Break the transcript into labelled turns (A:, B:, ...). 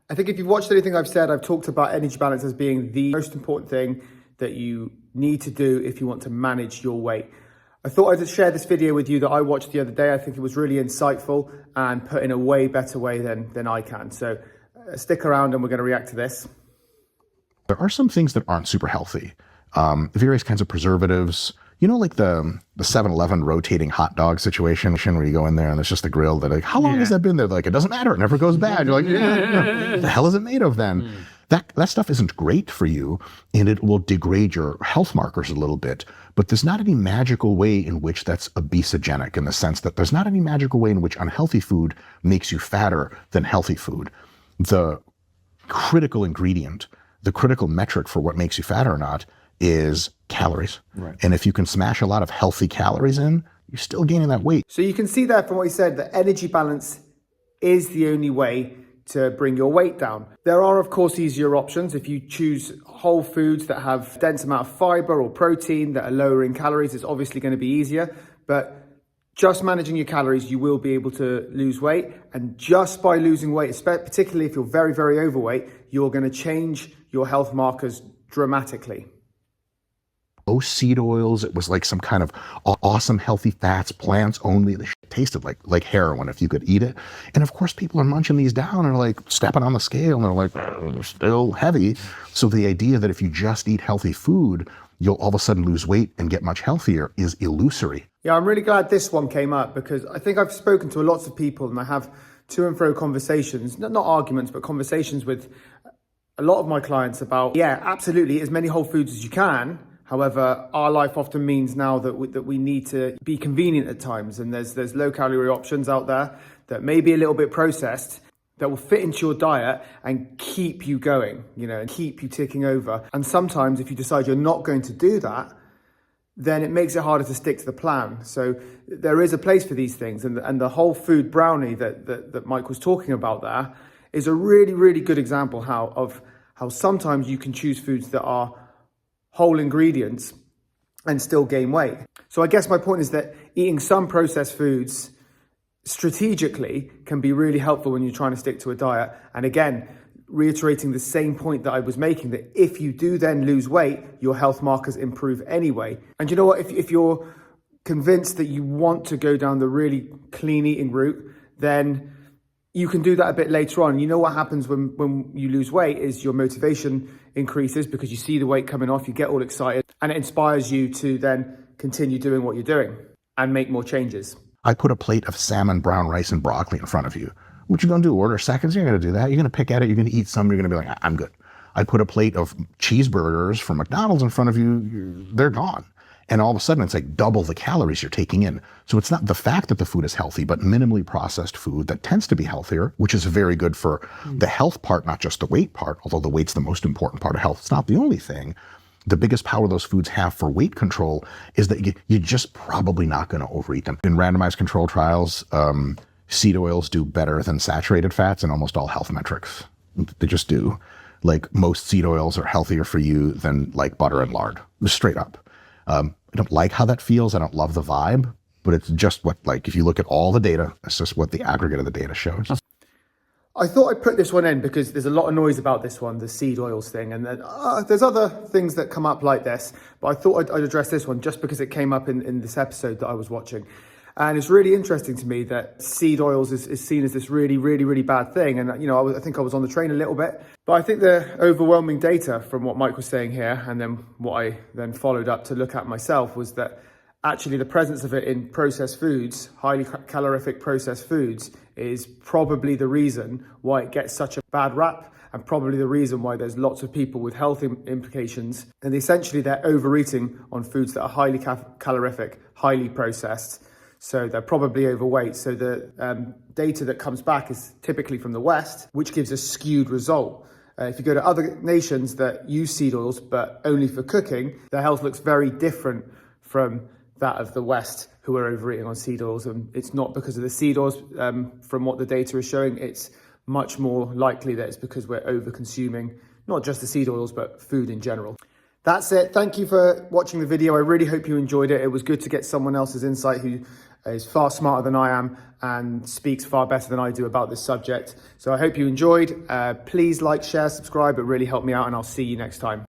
A: I think if you've watched anything I've said, I've talked about energy balance as being the most important thing that you need to do if you want to manage your weight. I thought I'd share this video with you that I watched the other day. I think it was really insightful and put in a way better way than I can. So stick around and we're going to react to this.
B: There are some things that aren't super healthy. Various kinds of preservatives, you know, like the 7-Eleven rotating hot dog situation where you go in there and it's just the grill that like, how long has that been there? They're like, it doesn't matter. It never goes bad. You're like, yeah, the hell is it made of then? That stuff isn't great for you, and it will degrade your health markers a little bit. But there's not any magical way in which that's obesogenic, in the sense that there's not any magical way in which unhealthy food makes you fatter than healthy food. The critical ingredient, the critical metric for what makes you fat or not is calories. Right. And if you can smash a lot of healthy calories in, you're still gaining that weight.
A: So you can see there from what he said that energy balance is the only way to bring your weight down. There are, of course, easier options. If you choose whole foods that have a dense amount of fiber or protein that are lower in calories, it's obviously going to be easier. But just managing your calories, you will be able to lose weight. And just by losing weight, particularly if you're very, very overweight, you're going to change your health markers dramatically.
B: No seed oils. It was like some kind of awesome healthy fats, plants only. The shit tasted like heroin if you could eat it. And of course, people are munching these down and are like stepping on the scale and they're like, they're still heavy. So the idea that if you just eat healthy food, you'll all of a sudden lose weight and get much healthier is illusory.
A: Yeah, I'm really glad this one came up because I think I've spoken to lots of people and I have to and fro conversations, not arguments, but conversations with a lot of my clients about, yeah, absolutely, eat as many whole foods as you can. However, our life often means now that we need to be convenient at times, and there's low calorie options out there that may be a little bit processed that will fit into your diet and keep you going, you know, and keep you ticking over. And sometimes if you decide you're not going to do that, then it makes it harder to stick to the plan. So there is a place for these things, and the whole food brownie that Mike was talking about there is a really, really good example of how sometimes you can choose foods that are whole ingredients and still gain weight. So I guess my point is that eating some processed foods strategically can be really helpful when you're trying to stick to a diet. And again, reiterating the same point that I was making, that if you do then lose weight, your health markers improve anyway. And you know what, if you're convinced that you want to go down the really clean eating route, then you can do that a bit later on. You know what happens when you lose weight is your motivation increases because you see the weight coming off, you get all excited, and it inspires you to then continue doing what you're doing and make more changes.
B: I put a plate of salmon, brown rice, and broccoli in front of you. What you gonna do? Order seconds? You're gonna do that. You're gonna pick at it. You're gonna eat some. You're gonna be like, I'm good. I put a plate of cheeseburgers from McDonald's in front of you. They're gone. And all of a sudden, it's like double the calories you're taking in. So it's not the fact that the food is healthy, but minimally processed food that tends to be healthier, which is very good for the health part, not just the weight part, although the weight's the most important part of health. It's not the only thing. The biggest power those foods have for weight control is that you're just probably not going to overeat them. In randomized control trials, seed oils do better than saturated fats in almost all health metrics. They just do. Like most seed oils are healthier for you than like butter and lard, just straight up. I don't like how that feels. I don't love the vibe, but it's just what, like, if you look at all the data, it's just what the aggregate of the data shows.
A: I thought I'd put this one in because there's a lot of noise about this one, the seed oils thing. And then there's other things that come up like this, but I thought I'd address this one just because it came up in this episode that I was watching. And it's really interesting to me that seed oils is seen as this really, really, really bad thing. And, you know, I think I was on the train a little bit, but I think the overwhelming data from what Mike was saying here, and then what I then followed up to look at myself, was that actually the presence of it in processed foods, highly calorific processed foods, is probably the reason why it gets such a bad rap, and probably the reason why there's lots of people with health implications. And essentially they're overeating on foods that are highly calorific, highly processed. So they're probably overweight. So the data that comes back is typically from the West, which gives a skewed result. If you go to other nations that use seed oils, but only for cooking, their health looks very different from that of the West, who are overeating on seed oils. And it's not because of the seed oils, from what the data is showing. It's much more likely that it's because we're over consuming, not just the seed oils, but food in general. That's it. Thank you for watching the video. I really hope you enjoyed it. It was good to get someone else's insight who is far smarter than I am and speaks far better than I do about this subject. So I hope you enjoyed. Please like, share, subscribe. It really helped me out, and I'll see you next time.